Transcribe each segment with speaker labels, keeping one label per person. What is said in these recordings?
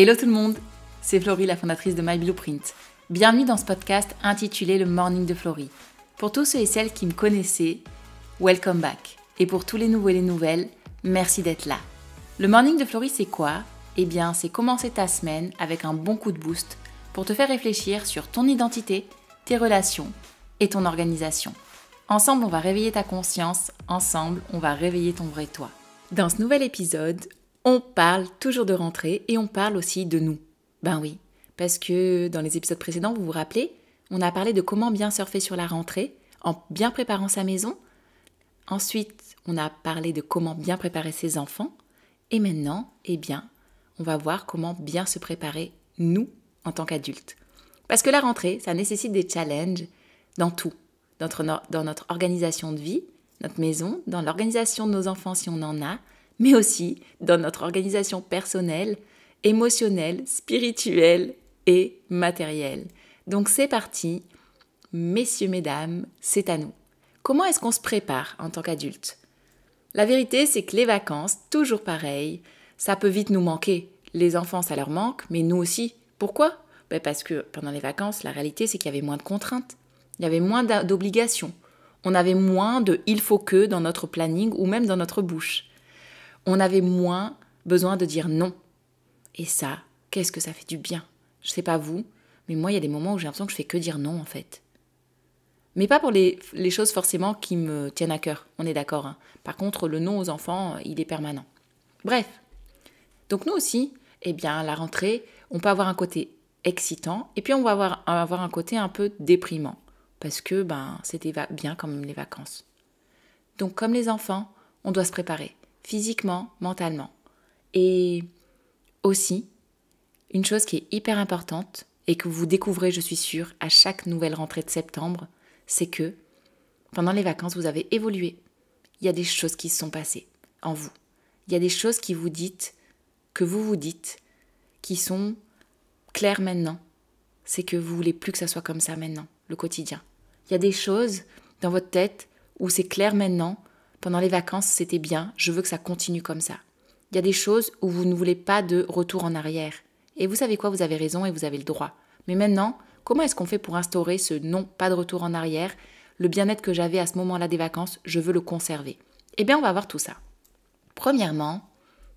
Speaker 1: Hello tout le monde, c'est Florie, la fondatrice de My Blueprint. Bienvenue dans ce podcast intitulé Le Morning de Florie. Pour tous ceux et celles qui me connaissaient, welcome back. Et pour tous les nouveaux et les nouvelles, merci d'être là. Le Morning de Florie, c'est quoi ? Eh bien, c'est commencer ta semaine avec un bon coup de boost pour te faire réfléchir sur ton identité, tes relations et ton organisation. Ensemble, on va réveiller ta conscience. Ensemble, on va réveiller ton vrai toi. Dans ce nouvel épisode, on parle toujours de rentrée et on parle aussi de nous. Ben oui, parce que dans les épisodes précédents, vous vous rappelez, on a parlé de comment bien surfer sur la rentrée en bien préparant sa maison. Ensuite, on a parlé de comment bien préparer ses enfants. Et maintenant, eh bien, on va voir comment bien se préparer, nous, en tant qu'adultes. Parce que la rentrée, ça nécessite des challenges dans tout. Dans notre organisation de vie, notre maison, dans l'organisation de nos enfants si on en a, mais aussi dans notre organisation personnelle, émotionnelle, spirituelle et matérielle. Donc c'est parti, messieurs, mesdames, c'est à nous. Comment est-ce qu'on se prépare en tant qu'adulte ? La vérité, c'est que les vacances, toujours pareil, ça peut vite nous manquer. Les enfants, ça leur manque, mais nous aussi. Pourquoi ? Parce que pendant les vacances, la réalité, c'est qu'il y avait moins de contraintes. Il y avait moins d'obligations. On avait moins de « il faut que » dans notre planning ou même dans notre bouche. On avait moins besoin de dire non. Et ça, qu'est-ce que ça fait du bien ? Je sais pas vous, mais moi, il y a des moments où j'ai l'impression que je fais que dire non, en fait. Mais pas pour les choses forcément qui me tiennent à cœur, on est d'accord. Hein. Par contre, le non aux enfants, il est permanent. Bref. Donc nous aussi, eh bien, la rentrée, on peut avoir un côté excitant et puis on va avoir un côté un peu déprimant. Parce que c'était bien quand même les vacances. Donc comme les enfants, on doit se préparer. Physiquement, mentalement. Et aussi, une chose qui est hyper importante et que vous découvrez, je suis sûre, à chaque nouvelle rentrée de septembre, c'est que pendant les vacances, vous avez évolué. Il y a des choses qui se sont passées en vous. Il y a des choses que vous dites, qui sont claires maintenant. C'est que vous voulez plus que ça soit comme ça maintenant, le quotidien. Il y a des choses dans votre tête où c'est clair maintenant. Pendant les vacances, c'était bien, je veux que ça continue comme ça. Il y a des choses où vous ne voulez pas de retour en arrière. Et vous savez quoi, vous avez raison et vous avez le droit. Mais maintenant, comment est-ce qu'on fait pour instaurer ce non, pas de retour en arrière ? Le bien-être que j'avais à ce moment-là des vacances, je veux le conserver. Eh bien, on va voir tout ça. Premièrement,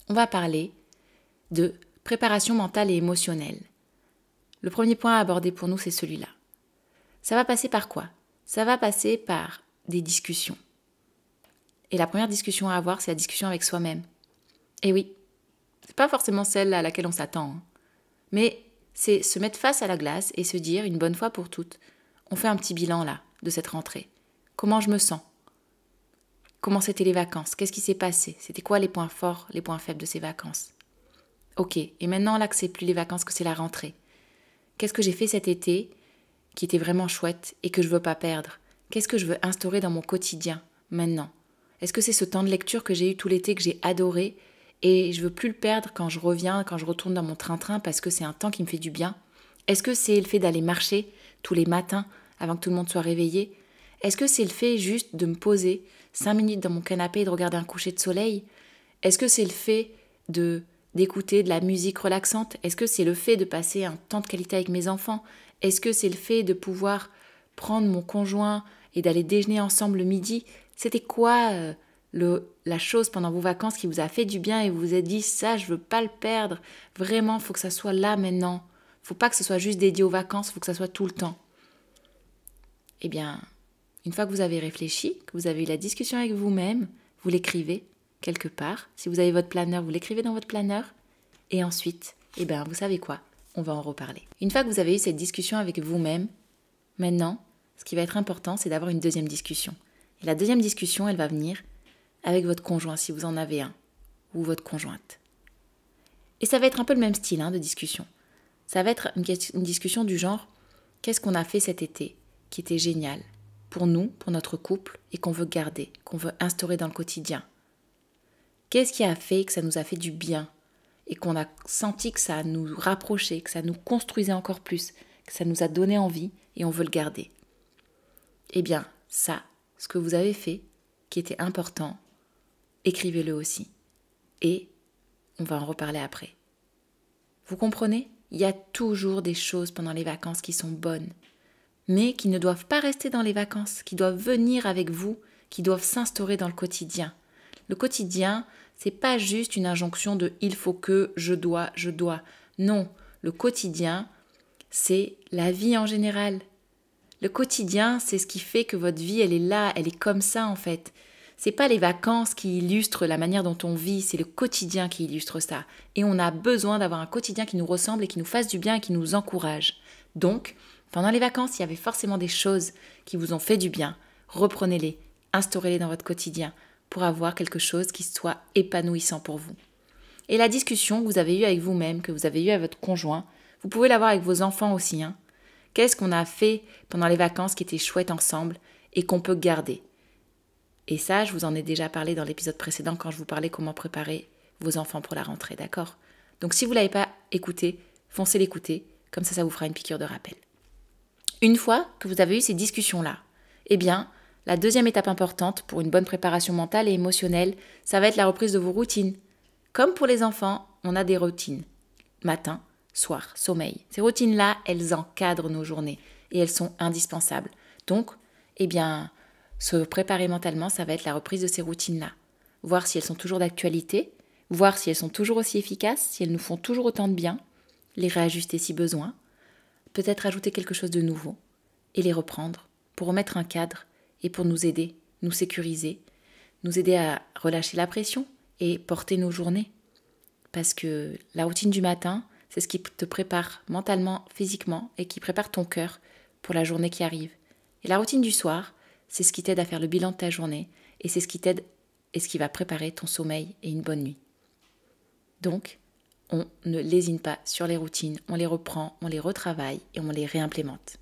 Speaker 1: on va parler de préparation mentale et émotionnelle. Le premier point à aborder pour nous, c'est celui-là. Ça va passer par quoi ? Ça va passer par des discussions. Et la première discussion à avoir, c'est la discussion avec soi-même. Et oui, c'est pas forcément celle à laquelle on s'attend. Hein. Mais c'est se mettre face à la glace et se dire, une bonne fois pour toutes, on fait un petit bilan là, de cette rentrée. Comment je me sens ? Comment c'était les vacances ? Qu'est-ce qui s'est passé ? C'était quoi les points forts, les points faibles de ces vacances ? Ok, et maintenant là que c'est plus les vacances, que c'est la rentrée. Qu'est-ce que j'ai fait cet été qui était vraiment chouette et que je veux pas perdre ? Qu'est-ce que je veux instaurer dans mon quotidien maintenant ? Est-ce que c'est ce temps de lecture que j'ai eu tout l'été, que j'ai adoré et je veux plus le perdre quand je reviens, quand je retourne dans mon train-train parce que c'est un temps qui me fait du bien ? Est-ce que c'est le fait d'aller marcher tous les matins avant que tout le monde soit réveillé ? Est-ce que c'est le fait juste de me poser 5 minutes dans mon canapé et de regarder un coucher de soleil ? Est-ce que c'est le fait d'écouter de la musique relaxante ? Est-ce que c'est le fait de passer un temps de qualité avec mes enfants ? Est-ce que c'est le fait de pouvoir prendre mon conjoint et d'aller déjeuner ensemble le midi ? C'était quoi la chose pendant vos vacances qui vous a fait du bien et vous vous êtes dit « ça, je veux pas le perdre. Vraiment, il faut que ça soit là maintenant. Il faut pas que ce soit juste dédié aux vacances, il faut que ça soit tout le temps. » Eh bien, une fois que vous avez réfléchi, que vous avez eu la discussion avec vous-même, vous l'écrivez quelque part. Si vous avez votre planeur, vous l'écrivez dans votre planeur. Et ensuite, eh bien, vous savez quoi ? On va en reparler. Une fois que vous avez eu cette discussion avec vous-même, maintenant, ce qui va être important, c'est d'avoir une deuxième discussion. Et la deuxième discussion, elle va venir avec votre conjoint, si vous en avez un, ou votre conjointe. Et ça va être un peu le même style de discussion. Ça va être une discussion du genre, qu'est-ce qu'on a fait cet été qui était génial pour nous, pour notre couple, et qu'on veut garder, qu'on veut instaurer dans le quotidien. Qu'est-ce qui a fait que ça nous a fait du bien et qu'on a senti que ça nous rapprochait, que ça nous construisait encore plus, que ça nous a donné envie et on veut le garder. Eh bien, ça, ce que vous avez fait, qui était important, écrivez-le aussi. Et on va en reparler après. Vous comprenez? Il y a toujours des choses pendant les vacances qui sont bonnes, mais qui ne doivent pas rester dans les vacances, qui doivent venir avec vous, qui doivent s'instaurer dans le quotidien. Le quotidien, c'est pas juste une injonction de il faut que, je dois. Non, le quotidien, c'est la vie en général. Le quotidien, c'est ce qui fait que votre vie, elle est là, elle est comme ça en fait. C'est pas les vacances qui illustrent la manière dont on vit, c'est le quotidien qui illustre ça. Et on a besoin d'avoir un quotidien qui nous ressemble et qui nous fasse du bien et qui nous encourage. Donc, pendant les vacances, il y avait forcément des choses qui vous ont fait du bien. Reprenez-les, instaurez-les dans votre quotidien pour avoir quelque chose qui soit épanouissant pour vous. Et la discussion que vous avez eue avec vous-même, que vous avez eue avec votre conjoint, vous pouvez l'avoir avec vos enfants aussi. Qu'est-ce qu'on a fait pendant les vacances qui était chouette ensemble et qu'on peut garder? Et ça, je vous en ai déjà parlé dans l'épisode précédent quand je vous parlais comment préparer vos enfants pour la rentrée, d'accord? Donc si vous ne l'avez pas écouté, foncez l'écouter, comme ça vous fera une piqûre de rappel. Une fois que vous avez eu ces discussions-là, eh bien, la deuxième étape importante pour une bonne préparation mentale et émotionnelle, ça va être la reprise de vos routines. Comme pour les enfants, on a des routines. Matin, soir, sommeil. Ces routines-là, elles encadrent nos journées et elles sont indispensables. Donc, eh bien, se préparer mentalement, ça va être la reprise de ces routines-là. Voir si elles sont toujours d'actualité, voir si elles sont toujours aussi efficaces, si elles nous font toujours autant de bien, les réajuster si besoin, peut-être ajouter quelque chose de nouveau et les reprendre pour remettre un cadre et pour nous aider, nous sécuriser, nous aider à relâcher la pression et porter nos journées. Parce que la routine du matin, c'est ce qui te prépare mentalement, physiquement et qui prépare ton cœur pour la journée qui arrive. Et la routine du soir, c'est ce qui t'aide à faire le bilan de ta journée et c'est ce qui t'aide et ce qui va préparer ton sommeil et une bonne nuit. Donc, on ne lésine pas sur les routines, on les reprend, on les retravaille et on les réimplémente.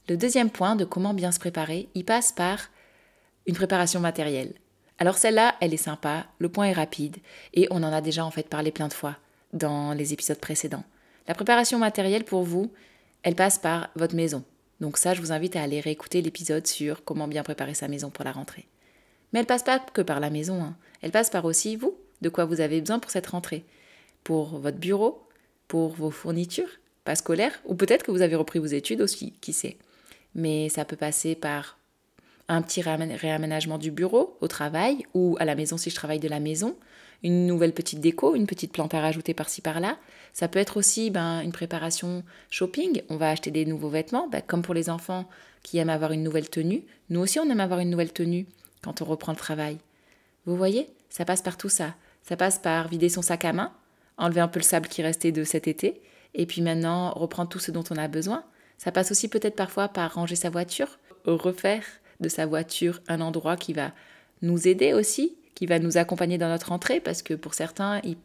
Speaker 1: Le deuxième point de comment bien se préparer, il passe par une préparation matérielle. Alors celle-là, elle est sympa, le point est rapide et on en a déjà en fait parlé plein de fois dans les épisodes précédents. La préparation matérielle pour vous, elle passe par votre maison. Donc ça, je vous invite à aller réécouter l'épisode sur comment bien préparer sa maison pour la rentrée. Mais elle passe pas que par la maison, Elle passe par aussi vous, de quoi vous avez besoin pour cette rentrée. Pour votre bureau, pour vos fournitures, pas scolaires, ou peut-être que vous avez repris vos études aussi, qui sait. Mais ça peut passer par un petit réaménagement du bureau au travail ou à la maison si je travaille de la maison, une nouvelle petite déco, une petite plante à rajouter par-ci par-là. Ça peut être aussi une préparation shopping. On va acheter des nouveaux vêtements, comme pour les enfants qui aiment avoir une nouvelle tenue. Nous aussi, on aime avoir une nouvelle tenue quand on reprend le travail. Vous voyez, ça passe par tout ça. Ça passe par vider son sac à main, enlever un peu le sable qui restait de cet été, et puis maintenant reprendre tout ce dont on a besoin. Ça passe aussi peut-être parfois par ranger sa voiture, refaire de sa voiture un endroit qui va nous aider aussi, qui va nous accompagner dans notre rentrée, parce que pour certains, il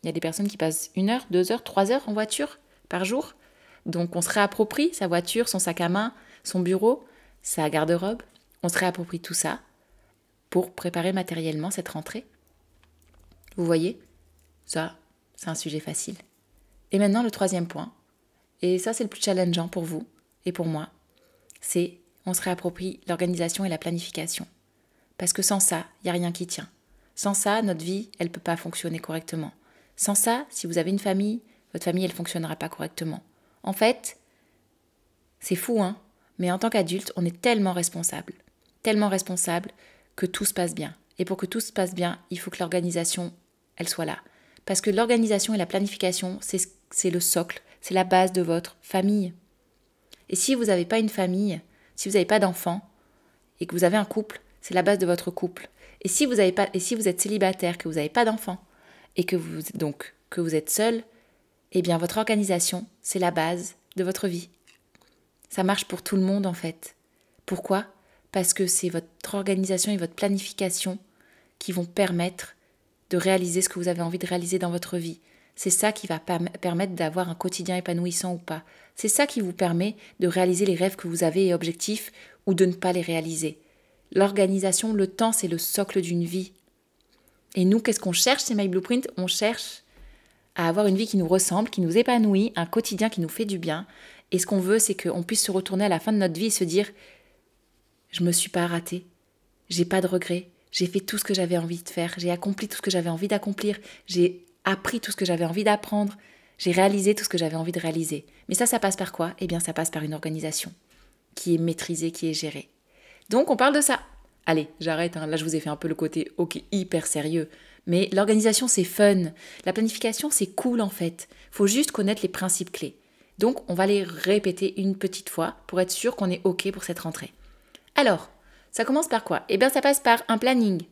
Speaker 1: y a des personnes qui passent 1 heure, 2 heures, 3 heures en voiture par jour. Donc on se réapproprie sa voiture, son sac à main, son bureau, sa garde-robe. On se réapproprie tout ça pour préparer matériellement cette rentrée. Vous voyez, ça, c'est un sujet facile. Et maintenant, le troisième point, et ça c'est le plus challengeant pour vous et pour moi, c'est on se réapproprie l'organisation et la planification. Parce que sans ça, il n'y a rien qui tient. Sans ça, notre vie, elle ne peut pas fonctionner correctement. Sans ça, si vous avez une famille, votre famille, elle ne fonctionnera pas correctement. En fait, c'est fou, mais en tant qu'adulte, on est tellement responsable que tout se passe bien. Et pour que tout se passe bien, il faut que l'organisation, elle soit là. Parce que l'organisation et la planification, c'est le socle, c'est la base de votre famille. Et si vous n'avez pas une famille, si vous n'avez pas d'enfants, et que vous avez un couple, c'est la base de votre couple. Et si vous êtes célibataire, que vous n'avez pas d'enfants, et que vous êtes seul, eh bien votre organisation, c'est la base de votre vie. Ça marche pour tout le monde en fait. Pourquoi ? Parce que c'est votre organisation et votre planification qui vont permettre de réaliser ce que vous avez envie de réaliser dans votre vie. C'est ça qui va permettre d'avoir un quotidien épanouissant ou pas. C'est ça qui vous permet de réaliser les rêves que vous avez et objectifs ou de ne pas les réaliser. L'organisation, le temps, c'est le socle d'une vie. Et nous, qu'est-ce qu'on cherche chez My Blueprint ? On cherche à avoir une vie qui nous ressemble, qui nous épanouit, un quotidien qui nous fait du bien. Et ce qu'on veut, c'est qu'on puisse se retourner à la fin de notre vie et se dire « Je me suis pas ratée, j'ai pas de regrets, j'ai fait tout ce que j'avais envie de faire, j'ai accompli tout ce que j'avais envie d'accomplir, j'ai appris tout ce que j'avais envie d'apprendre, j'ai réalisé tout ce que j'avais envie de réaliser. Mais ça passe par quoi? Eh bien, ça passe par une organisation qui est maîtrisée, qui est gérée. Donc, on parle de ça. Allez, j'arrête, hein. Là, je vous ai fait un peu le côté ok, hyper sérieux. Mais l'organisation, c'est fun. La planification, c'est cool en fait. Faut juste connaître les principes clés. Donc, on va les répéter une petite fois pour être sûr qu'on est ok pour cette rentrée. Alors, ça commence par quoi? Eh bien, ça passe par un planning.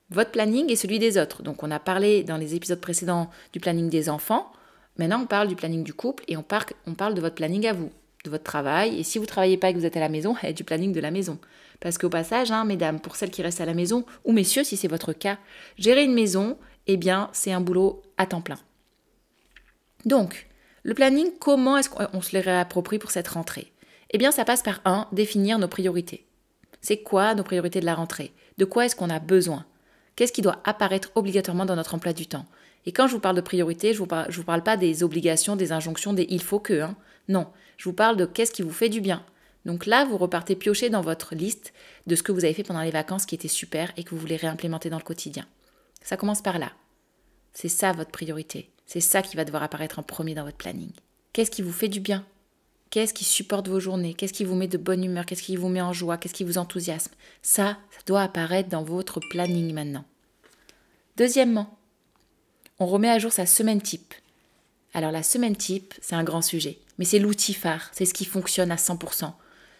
Speaker 1: Votre planning et celui des autres. Donc, on a parlé dans les épisodes précédents du planning des enfants. Maintenant, on parle du planning du couple et on parle de votre planning à vous, de votre travail. Et si vous ne travaillez pas et que vous êtes à la maison, du planning de la maison. Parce qu'au passage, mesdames, pour celles qui restent à la maison, ou messieurs, si c'est votre cas, gérer une maison, eh bien, c'est un boulot à temps plein. Donc, le planning, comment est-ce qu'on se le réapproprie pour cette rentrée? Eh bien, ça passe par définir nos priorités. C'est quoi nos priorités de la rentrée? De quoi est-ce qu'on a besoin? Qu'est-ce qui doit apparaître obligatoirement dans notre emploi du temps? Et quand je vous parle de priorité, je vous parle pas des obligations, des injonctions, des il faut que. Non, je vous parle de qu'est-ce qui vous fait du bien. Donc là, vous repartez piocher dans votre liste de ce que vous avez fait pendant les vacances qui était super et que vous voulez réimplémenter dans le quotidien. Ça commence par là. C'est ça votre priorité. C'est ça qui va devoir apparaître en premier dans votre planning. Qu'est-ce qui vous fait du bien? Qu'est-ce qui supporte vos journées? Qu'est-ce qui vous met de bonne humeur? Qu'est-ce qui vous met en joie? Qu'est-ce qui vous enthousiasme? Ça doit apparaître dans votre planning maintenant. Deuxièmement, on remet à jour sa semaine type. Alors la semaine type, c'est un grand sujet, mais c'est l'outil phare, c'est ce qui fonctionne à 100%.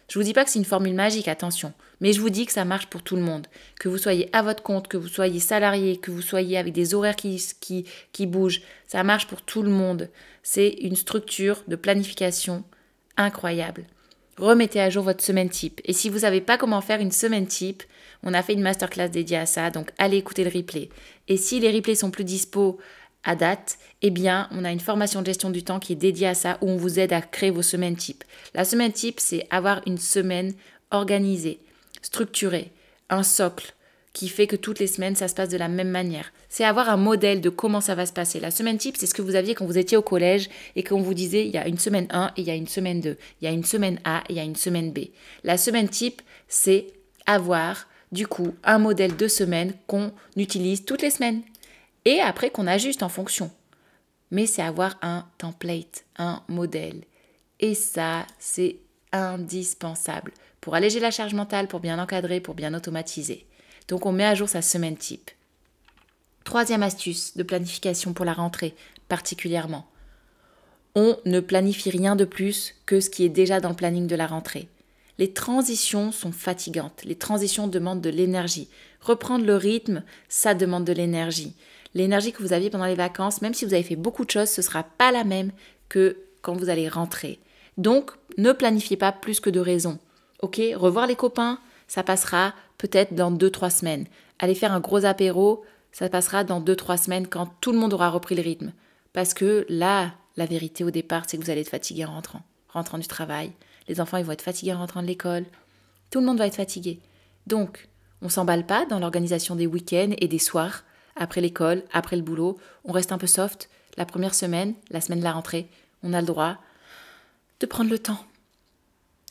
Speaker 1: Je vous dis pas que c'est une formule magique, attention, mais je vous dis que ça marche pour tout le monde. Que vous soyez à votre compte, que vous soyez salarié, que vous soyez avec des horaires qui bougent, ça marche pour tout le monde. C'est une structure de planification incroyable. Remettez à jour votre semaine type. Et si vous savez pas comment faire une semaine type, on a fait une masterclass dédiée à ça, donc allez écouter le replay. Et si les replays sont plus dispo à date, eh bien, on a une formation de gestion du temps qui est dédiée à ça, où on vous aide à créer vos semaines types. La semaine type, c'est avoir une semaine organisée, structurée, un socle qui fait que toutes les semaines, ça se passe de la même manière. C'est avoir un modèle de comment ça va se passer. La semaine type, c'est ce que vous aviez quand vous étiez au collège et qu'on vous disait, il y a une semaine 1 et il y a une semaine 2. Il y a une semaine A et il y a une semaine B. La semaine type, c'est avoir, du coup, un modèle de semaine qu'on utilise toutes les semaines. Et après qu'on ajuste en fonction. Mais c'est avoir un template, un modèle. Et ça, c'est indispensable pour alléger la charge mentale, pour bien encadrer, pour bien automatiser. Donc on met à jour sa semaine type. Troisième astuce de planification pour la rentrée, particulièrement. On ne planifie rien de plus que ce qui est déjà dans le planning de la rentrée. Les transitions sont fatigantes. Les transitions demandent de l'énergie. Reprendre le rythme, ça demande de l'énergie. L'énergie que vous aviez pendant les vacances, même si vous avez fait beaucoup de choses, ce ne sera pas la même que quand vous allez rentrer. Donc, ne planifiez pas plus que de raison. Ok, revoir les copains, ça passera peut-être dans 2-3 semaines. Aller faire un gros apéro, ça passera dans 2-3 semaines quand tout le monde aura repris le rythme. Parce que là, la vérité au départ, c'est que vous allez être fatigué en rentrant du travail. Les enfants, ils vont être fatigués en rentrant de l'école. Tout le monde va être fatigué. Donc, on ne s'emballe pas dans l'organisation des week-ends et des soirs. Après l'école, après le boulot, on reste un peu soft. La première semaine, la semaine de la rentrée, on a le droit de prendre le temps.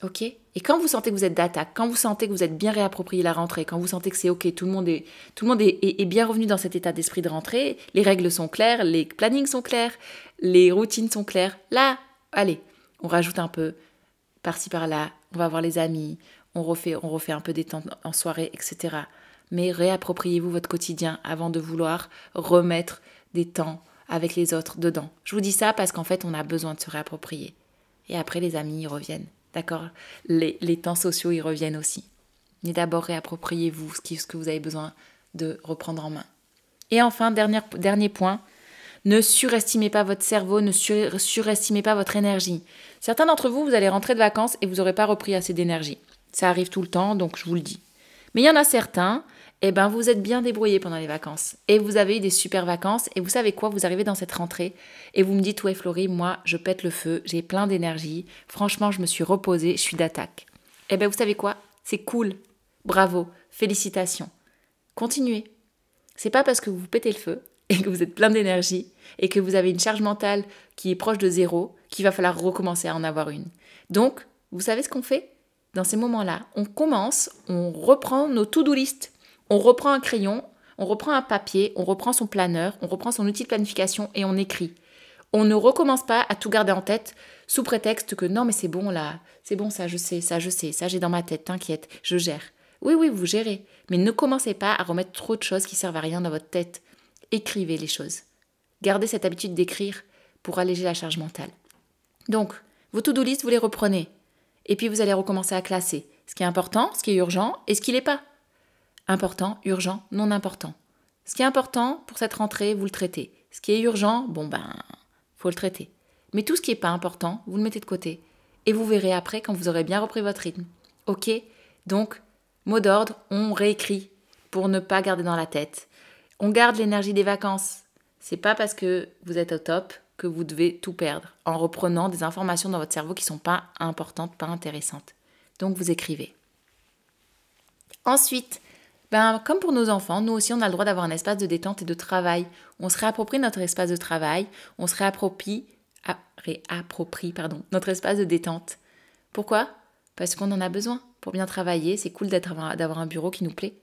Speaker 1: Ok? Et quand vous sentez que vous êtes d'attaque, quand vous sentez que vous êtes bien réapproprié la rentrée, quand vous sentez que c'est ok, tout le monde est bien revenu dans cet état d'esprit de rentrée, les règles sont claires, les plannings sont clairs, les routines sont claires, là, allez, on rajoute un peu par-ci par-là, on va voir les amis, on refait un peu des temps en soirée, etc. Mais réappropriez-vous votre quotidien avant de vouloir remettre des temps avec les autres dedans. Je vous dis ça parce qu'en fait, on a besoin de se réapproprier. Et après, les amis, ils reviennent. D'accord? Les temps sociaux, ils reviennent aussi. Mais d'abord, réappropriez-vous ce que vous avez besoin de reprendre en main. Et enfin, dernier point, ne surestimez pas votre cerveau, ne surestimez pas votre énergie. Certains d'entre vous, vous allez rentrer de vacances et vous n'aurez pas repris assez d'énergie. Ça arrive tout le temps, donc je vous le dis. Mais il y en a certains, vous êtes bien débrouillés pendant les vacances. Et vous avez eu des super vacances. Et vous savez quoi, vous arrivez dans cette rentrée et vous me dites, ouais Florie, moi je pète le feu, j'ai plein d'énergie. Franchement, je me suis reposée, je suis d'attaque. Vous savez quoi, c'est cool. Bravo, félicitations. Continuez. C'est pas parce que vous pétez le feu et que vous êtes plein d'énergie et que vous avez une charge mentale qui est proche de 0 qu'il va falloir recommencer à en avoir une. Donc, vous savez ce qu'on fait ? Dans ces moments-là, on reprend nos to-do list. On reprend un crayon, On reprend un papier, on reprend son planeur, on reprend son outil de planification et on écrit. On ne recommence pas à tout garder en tête sous prétexte que non mais c'est bon là, c'est bon ça je sais, ça j'ai dans ma tête, t'inquiète, je gère. Oui, vous gérez, mais ne commencez pas à remettre trop de choses qui servent à rien dans votre tête. Écrivez les choses. Gardez cette habitude d'écrire pour alléger la charge mentale. Donc, vos to-do list, vous les reprenez. Et puis vous allez recommencer à classer ce qui est important, ce qui est urgent et ce qui l'est pas. Important, urgent, non important. Ce qui est important pour cette rentrée, vous le traitez. Ce qui est urgent, faut le traiter. Mais tout ce qui n'est pas important, vous le mettez de côté. Et vous verrez après quand vous aurez bien repris votre rythme. Ok ? Donc, mot d'ordre, on réécrit pour ne pas garder dans la tête. On garde l'énergie des vacances. C'est pas parce que vous êtes au top que vous devez tout perdre en reprenant des informations dans votre cerveau qui ne sont pas importantes, pas intéressantes. Donc vous écrivez. Ensuite, comme pour nos enfants, nous aussi on a le droit d'avoir un espace de détente et de travail. On se réapproprie notre espace de travail, on se réapproprie notre espace de détente. Pourquoi ? Parce qu'on en a besoin. Pour bien travailler, c'est cool d'avoir un bureau qui nous plaît.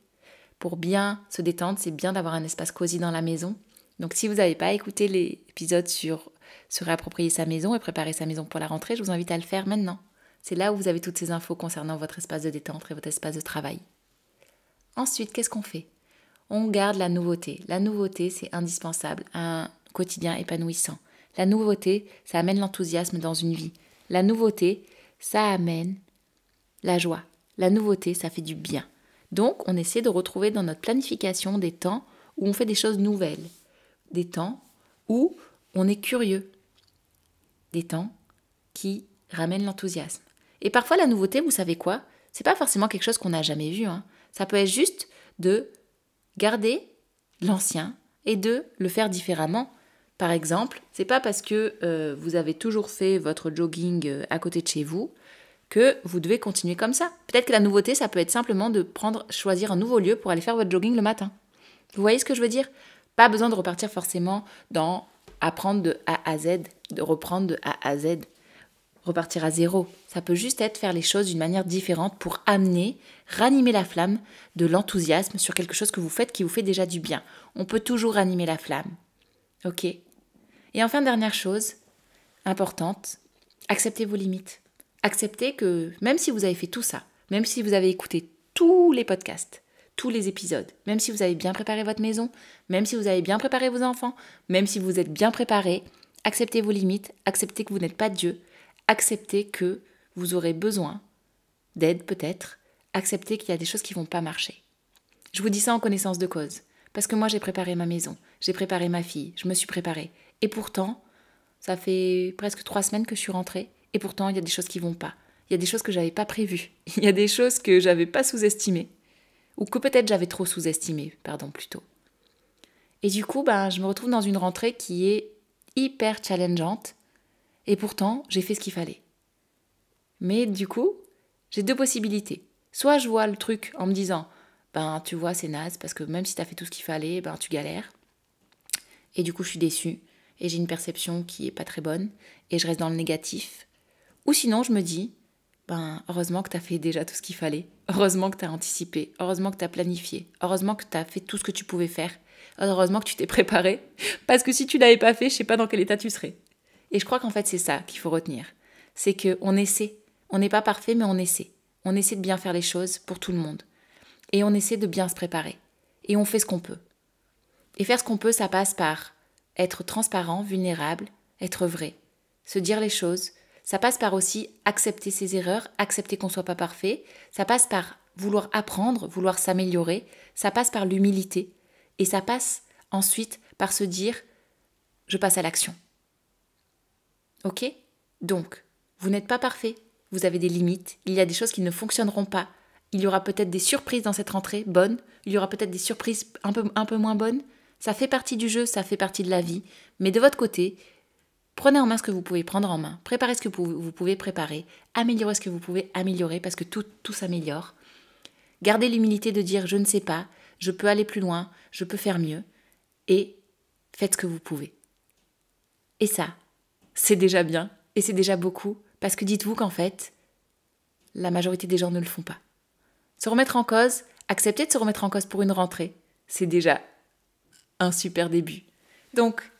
Speaker 1: Pour bien se détendre, c'est bien d'avoir un espace cosy dans la maison. Donc si vous n'avez pas écouté l'épisode sur se réapproprier sa maison et préparer sa maison pour la rentrée, je vous invite à le faire maintenant. C'est là où vous avez toutes ces infos concernant votre espace de détente et votre espace de travail. Ensuite, qu'est-ce qu'on fait ? On garde la nouveauté. La nouveauté, c'est indispensable à un quotidien épanouissant. La nouveauté, ça amène l'enthousiasme dans une vie. La nouveauté, ça amène la joie. La nouveauté, ça fait du bien. Donc, on essaie de retrouver dans notre planification des temps où on fait des choses nouvelles. Des temps où on est curieux. Des temps qui ramènent l'enthousiasme. Et parfois, la nouveauté, vous savez quoi ? C'est pas forcément quelque chose qu'on n'a jamais vu. Ça peut être juste de garder l'ancien et de le faire différemment. Par exemple, c'est pas parce que vous avez toujours fait votre jogging à côté de chez vous que vous devez continuer comme ça. Peut-être que la nouveauté, ça peut être simplement de choisir un nouveau lieu pour aller faire votre jogging le matin. Vous voyez ce que je veux dire ? Pas besoin de repartir forcément dans apprendre de A à Z, de reprendre de A à Z, repartir à zéro. Ça peut juste être faire les choses d'une manière différente pour ranimer la flamme de l'enthousiasme sur quelque chose que vous faites qui vous fait déjà du bien. On peut toujours ranimer la flamme. Ok ? Et enfin, dernière chose importante, acceptez vos limites. Acceptez que même si vous avez fait tout ça, même si vous avez écouté tous les podcasts, tous les épisodes, même si vous avez bien préparé votre maison, même si vous avez bien préparé vos enfants, même si vous êtes bien préparé, acceptez vos limites, acceptez que vous n'êtes pas Dieu, acceptez que vous aurez besoin d'aide peut-être, acceptez qu'il y a des choses qui ne vont pas marcher. Je vous dis ça en connaissance de cause, parce que moi j'ai préparé ma maison, j'ai préparé ma fille, je me suis préparée. Et pourtant, ça fait presque 3 semaines que je suis rentrée, et pourtant il y a des choses qui ne vont pas. Il y a des choses que je n'avais pas prévues, il y a des choses que je n'avais pas sous-estimées, ou que peut-être j'avais trop sous-estimées, plutôt. Et du coup, je me retrouve dans une rentrée qui est hyper challengeante, et pourtant, j'ai fait ce qu'il fallait. Mais du coup, j'ai 2 possibilités. Soit je vois le truc en me disant, tu vois, c'est naze, parce que même si t'as fait tout ce qu'il fallait, tu galères. Et du coup, je suis déçue, et j'ai une perception qui est pas très bonne, et je reste dans le négatif. Ou sinon, je me dis, heureusement que t'as fait déjà tout ce qu'il fallait, heureusement que t'as anticipé, heureusement que t'as planifié, heureusement que t'as fait tout ce que tu pouvais faire, heureusement que tu t'es préparé, parce que si tu l'avais pas fait, je sais pas dans quel état tu serais. Et je crois qu'en fait, c'est ça qu'il faut retenir. C'est qu'on essaie. On n'est pas parfait, mais on essaie. On essaie de bien faire les choses pour tout le monde. Et on essaie de bien se préparer. Et on fait ce qu'on peut. Et faire ce qu'on peut, ça passe par être transparent, vulnérable, être vrai. Se dire les choses. Ça passe par aussi accepter ses erreurs, accepter qu'on ne soit pas parfait. Ça passe par vouloir apprendre, vouloir s'améliorer. Ça passe par l'humilité. Et ça passe ensuite par se dire « je passe à l'action ». Ok ? Donc, vous n'êtes pas parfait, vous avez des limites, il y a des choses qui ne fonctionneront pas, il y aura peut-être des surprises dans cette rentrée bonnes, il y aura peut-être des surprises un peu moins bonnes, ça fait partie du jeu, ça fait partie de la vie, mais de votre côté, prenez en main ce que vous pouvez prendre en main, préparez ce que vous pouvez préparer, améliorez ce que vous pouvez améliorer, parce que tout s'améliore. Gardez l'humilité de dire « je ne sais pas, je peux aller plus loin, je peux faire mieux » et faites ce que vous pouvez. Et ça, c'est déjà bien, et c'est déjà beaucoup, parce que dites-vous qu'en fait, la majorité des gens ne le font pas. Se remettre en cause, accepter de se remettre en cause pour une rentrée, c'est déjà un super début. Donc,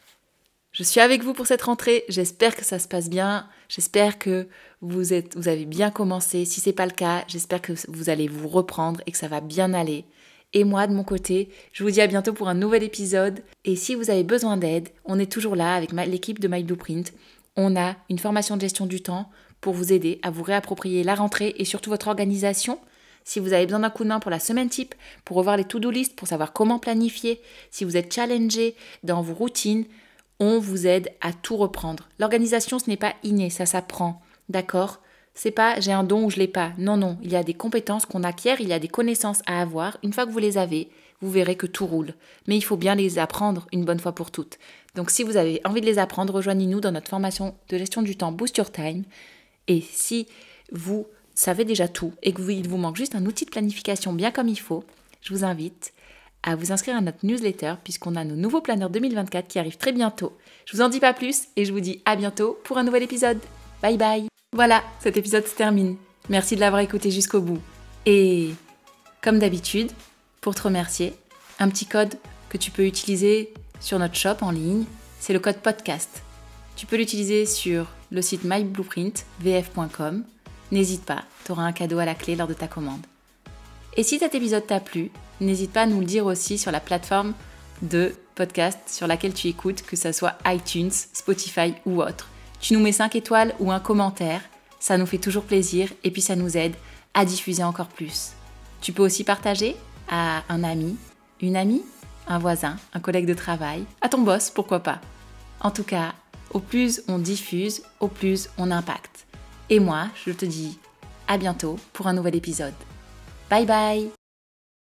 Speaker 1: je suis avec vous pour cette rentrée, j'espère que ça se passe bien, j'espère que vous avez bien commencé. Si ce n'est pas le cas, j'espère que vous allez vous reprendre et que ça va bien aller. Et moi, de mon côté, je vous dis à bientôt pour un nouvel épisode. Et si vous avez besoin d'aide, on est toujours là avec l'équipe de My Blueprint. On a une formation de gestion du temps pour vous aider à vous réapproprier la rentrée et surtout votre organisation. Si vous avez besoin d'un coup de main pour la semaine type, pour revoir les to-do list, pour savoir comment planifier, si vous êtes challengé dans vos routines, on vous aide à tout reprendre. L'organisation, ce n'est pas inné, ça s'apprend, d'accord ? C'est pas j'ai un don ou je l'ai pas. Non, il y a des compétences qu'on acquiert, il y a des connaissances à avoir. Une fois que vous les avez, vous verrez que tout roule. Mais il faut bien les apprendre une bonne fois pour toutes. Donc si vous avez envie de les apprendre, rejoignez-nous dans notre formation de gestion du temps Boost Your Time. Et si vous savez déjà tout et qu'il vous manque juste un outil de planification bien comme il faut, je vous invite à vous inscrire à notre newsletter puisqu'on a nos nouveaux planeurs 2024 qui arrivent très bientôt. Je vous en dis pas plus et je vous dis à bientôt pour un nouvel épisode. Bye bye. Voilà, cet épisode se termine. Merci de l'avoir écouté jusqu'au bout. Et comme d'habitude, pour te remercier, un petit code que tu peux utiliser sur notre shop en ligne, c'est le code podcast. Tu peux l'utiliser sur le site myblueprintvf.com. N'hésite pas, tu auras un cadeau à la clé lors de ta commande. Et si cet épisode t'a plu, n'hésite pas à nous le dire aussi sur la plateforme de podcast sur laquelle tu écoutes, que ce soit iTunes, Spotify ou autre. Tu nous mets 5 étoiles ou un commentaire, ça nous fait toujours plaisir et puis ça nous aide à diffuser encore plus. Tu peux aussi partager à un ami, une amie, un voisin, un collègue de travail, à ton boss, pourquoi pas. En tout cas, au plus on diffuse, au plus on impacte. Et moi, je te dis à bientôt pour un nouvel épisode. Bye bye!